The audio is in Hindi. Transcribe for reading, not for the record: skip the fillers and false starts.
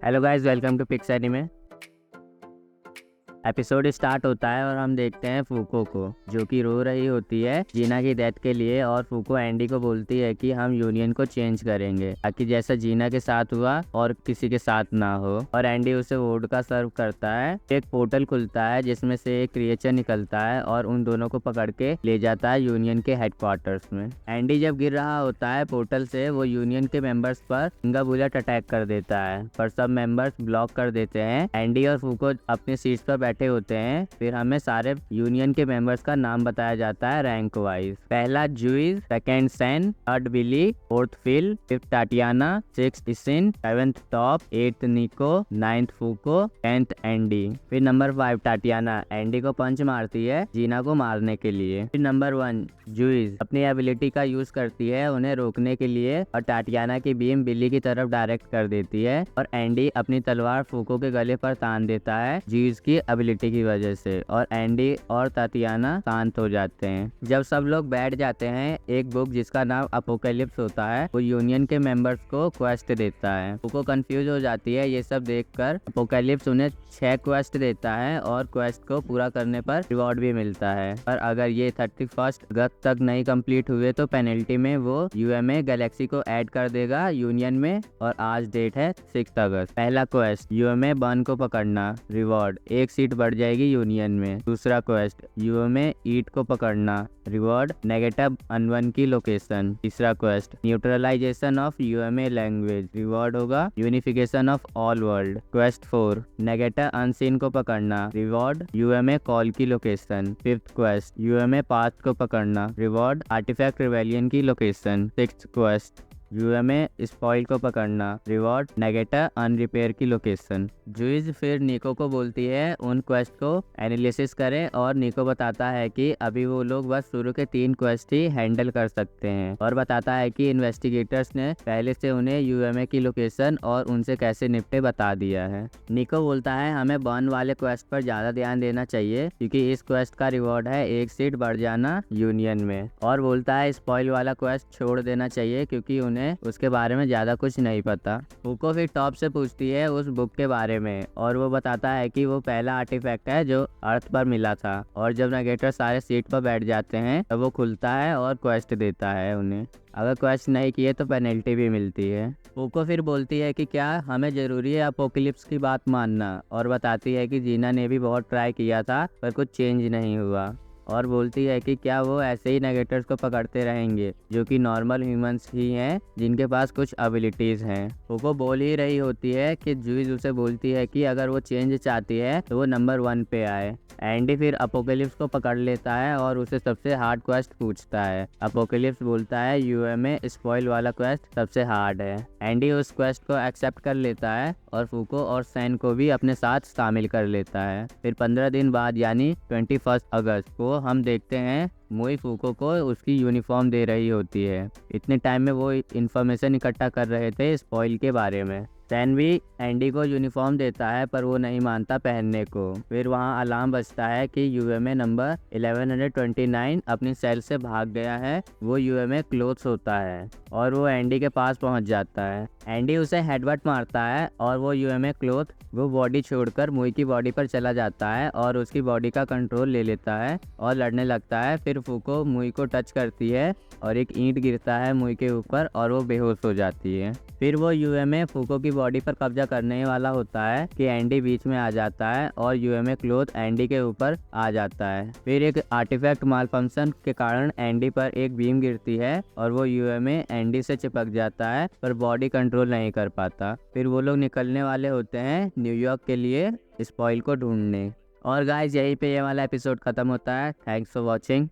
Hello guys, welcome to Pix Anime. Episode start होता है और हम देखते हैं फूको को जो कि रो रही होती है जीना की डेथ के लिए। और फूको एंडी को बोलती है कि हम यूनियन को चेंज करेंगे ताकि जैसा जीना के साथ हुआ और किसी के साथ ना हो। और एंडी उसे वोडका सर्व करता है। एक पोर्टल खुलता है जिसमें से एक क्रिएचर निकलता है और उन दोनों को पकड़ के ले जाता है यूनियन के हेडक्वार्टर्स में। एंडी जब गिर रहा होता है पोर्टल से, वो यूनियन के मेंबर्स पर सिंगा बुलेट अटैक कर देता है, पर सब मेंबर्स ब्लॉक कर देते हैं। एंडी और फूको अपने सीट्स पर बैठे होते हैं। फिर हमें सारे यूनियन के मेंबर्स का नाम बताया जाता है रैंक वाइज। पहला जूइस, सेकंड सैन, third Billy, fourth Phil, fifth Tatiana, sixth इसिन, seventh Top, eighth Nico, ninth फूको, 10th एंडी। फिर नंबर 5 टाटियाना एंडी को पंच मारती है जीना को मारने के लिए। फिर नंबर 1 जूइस अपनी एबिलिटी का यूज करती है उन्हें रोकने के लिए और टाटियाना की बीम बिली की तरफ डायरेक्ट कर देती है और एंडी अपनी तलवार फूको के गले पर तान देता है जूइस की एबिलिटी की वजह से, और एंडी और तातियाना शांत हो जाते हैं। जब सब लोग बैठ जाते हैं, एक बुक जिसका नाम अपोकैलिप्स होता है वो यूनियन के मेंबर्स को क्वेस्ट देता है। फूको कंफ्यूज हो जाती है ये सब देखकर। अपोकैलिप्स उन्हें 6 क्वेस्ट देता है और क्वेस्ट को पूरा करने पर रिवॉर्ड भी मिलता है, पर अगर ये 31 अगस्त तक नहीं कंप्लीट हुए तो पेनल्टी में वो यूएमए गैलेक्सी को ऐड कर देगा यूनियन में। और आज डेट है 6 अगस्त। पहला क्वेस्ट यूएमए बर्न को पकड़ना, रिवॉर्ड 1 सीट बढ़ जाएगी यूनियन में। दूसरा क्वेस्ट यूएमए ईट को पकड़ना, रिवॉर्ड नेगेटिव अनवन की लोकेशन। तीसरा quest neutralization of UMA language, reward होगा unification of all world. Quest 4 negative unseen को पकड़ना, रिवॉर्ड यूएमए कॉल की location. Fifth quest UMA path को पकड़ना, रिवॉर्ड आर्टिफैक्ट रिवेलियन की location. Sixth quest UMA spoil को पकड़ना, रिवॉर्ड नेगेटिव अनरिपेयर की लोकेशन। जूइस फिर निको को बोलती है उन क्वेस्ट को एनालिसिस करें और निको बताता है कि अभी वो लोग बस शुरू के 3 क्वेस्ट ही हैंडल कर सकते हैं, और बताता है कि इन्वेस्टिगेटर्स ने पहले से उन्हें यूएमए की लोकेशन और उनसे कैसे निपटे बता दिया है। निको बोलता है हमें बर्न वाले क्वेस्ट पर ज्यादा ध्यान देना चाहिए क्योंकि इस क्वेस्ट का रिवॉर्ड है 1 सीट बढ़ जाना यूनियन में, और बोलता है स्पॉइल वाला क्वेस्ट छोड़ देना चाहिए क्योंकि उन्हें उसके बारे में ज्यादा कुछ नहीं पता। फूको फिर टॉप से पूछती है उस बुक के बारे में और वो बताता है कि वो पहला आर्टिफैक्ट है जो अर्थ पर मिला था, और जब नेगेटर सारे सीट पर बैठ जाते हैं तब वो खुलता है और क्वेस्ट देता है उन्हें। अगर क्वेस्ट नहीं किए तो पेनल्टी भी मिलती है। फूको फिर बोलती है कि क्या हमें जरूरी है अपोकलिप्स की बात मानना, और बताती है कि जीना ने भी बहुत ट्राई किया था पर कुछ चेंज नहीं हुआ, और बोलती है कि क्या वो ऐसे ही नेगेटर्स को पकड़ते रहेंगे जो कि नॉर्मल ह्यूमंस ही हैं जिनके पास कुछ एबिलिटीज हैं। फूको बोल ही रही होती है कि जूइस उसे बोलती है कि अगर वो चेंज चाहती है तो वो नंबर 1 पे आए। एंडी फिर अपोकलिप्स को पकड़ लेता है और उसे सबसे हार्ड क्वेस्ट पूछता है। अपोकलिप्स बोलता है यूएमए स्पॉइल वाला क्वेस्ट सबसे हार्ड है। एंडी उस क्वेस्ट को एक्सेप्ट कर लेता है और फूको और सैन को भी अपने साथ शामिल कर लेता है। फिर 15 दिन बाद यानी 21 अगस्त को हम देखते हैं मोई फूको को उसकी यूनिफॉर्म दे रही होती है। इतने टाइम में वो इन्फॉर्मेशन इकट्ठा कर रहे थे स्पॉइल के बारे में। सैन भी एंडी को यूनिफॉर्म देता है पर वो नहीं मानता पहनने को। फिर वहाँ अलार्म बजता है कि यूएमए नंबर 1129 अपनी सेल से भाग गया है। वो यूएमए क्लोथ्स होता है और वो एंडी के पास पहुंच जाता है। एंडी उसे हेडबट मारता है और वो यूएमए क्लोथ वो बॉडी छोड़कर मुई की बॉडी पर चला जाता है और उसकी बॉडी का कंट्रोल ले लेता है और लड़ने लगता है। फिर फूको मुई को टच करती है और एक ईंट गिरता है मुई के ऊपर और वो बेहोश हो जाती है। फिर वो यूएमए फूको की बॉडी पर कब्जा करने वाला होता है कि एंडी बीच में आ जाता है और यूएमए क्लोथ एंडी के ऊपर आ जाता है। फिर एक आर्टिफैक्ट मालफंक्शन के कारण एंडी पर एक बीम गिरती है और वो यूएमए एंडी से चिपक जाता है पर बॉडी कंट्रोल नहीं कर पाता। फिर वो लोग निकलने वाले होते हैं न्यूयॉर्क के लिए स्पॉइल को ढूंढने। और गाइस यहीं पे ये वाला एपिसोड खत्म होता है। Thanks for watching.